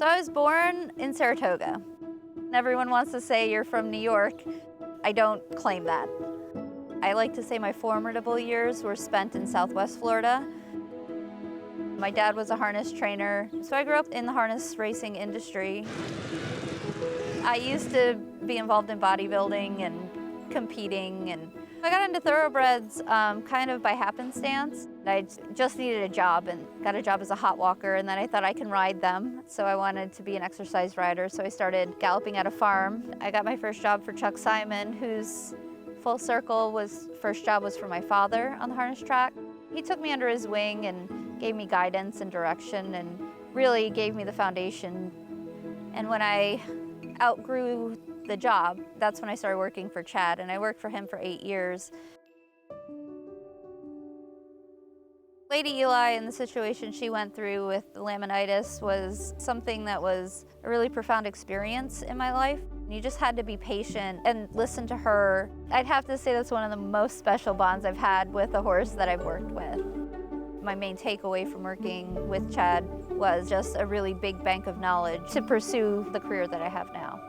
So I was born in Saratoga. Everyone wants to say you're from New York. I don't claim that. I like to say my formidable years were spent in Southwest Florida. My dad was a harness trainer, so I grew up in the harness racing industry. I used to be involved in bodybuilding and competing, and I got into thoroughbreds kind of by happenstance. I just needed a job and got a job as a hot walker, and then I thought I can ride them, so I wanted to be an exercise rider, so I started galloping at a farm. I got my first job for Chuck Simon, whose full circle first job was for my father on the harness track. He took me under his wing and gave me guidance and direction and really gave me the foundation. And when I outgrew the job, that's when I started working for Chad, and I worked for him for 8 years. Lady Eli and the situation she went through with the laminitis was something that was a really profound experience in my life. You just had to be patient and listen to her. I'd have to say that's one of the most special bonds I've had with a horse that I've worked with. My main takeaway from working with Chad was just a really big bank of knowledge to pursue the career that I have now.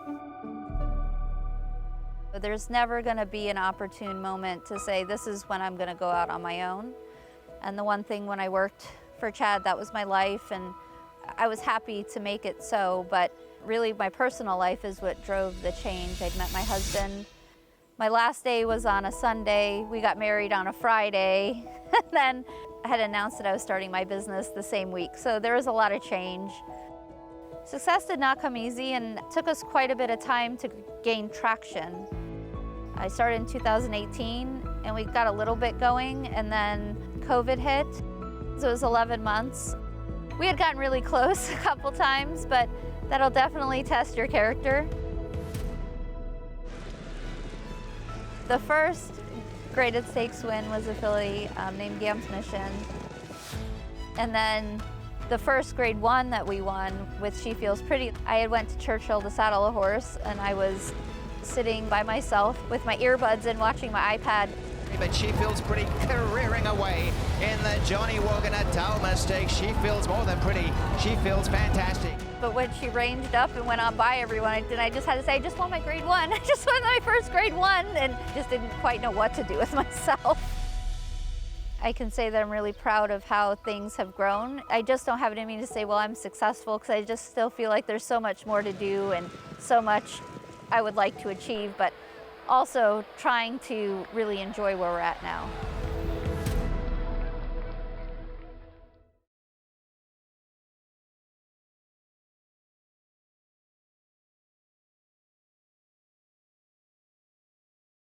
There's never going to be an opportune moment to say, this is when I'm going to go out on my own. And the one thing when I worked for Chad, that was my life, and I was happy to make it so, but really my personal life is what drove the change. I'd met my husband. My last day was on a Sunday. We got married on a Friday. And then I had announced that I was starting my business the same week. So there was a lot of change. Success did not come easy, and it took us quite a bit of time to gain traction. I started in 2018, and we got a little bit going, and then COVID hit. So it was 11 months. We had gotten really close a couple times, but that'll definitely test your character. The first graded stakes win was a filly named Gam's Mission. And then the first grade 1 that we won with She Feels Pretty, I had went to Churchill to saddle a horse, and I was sitting by myself with my earbuds and watching my iPad. But She Feels Pretty careering away in the Johnny Wagner Dalma Stakes. She feels more than pretty. She feels fantastic. But when she ranged up and went on by everyone, I just had to say, I just won my grade 1. I just won my first grade 1, and just didn't quite know what to do with myself. I can say that I'm really proud of how things have grown. I just don't have it in me to say, well, I'm successful, because I just still feel like there's so much more to do and so much I would like to achieve, but also trying to really enjoy where we're at now.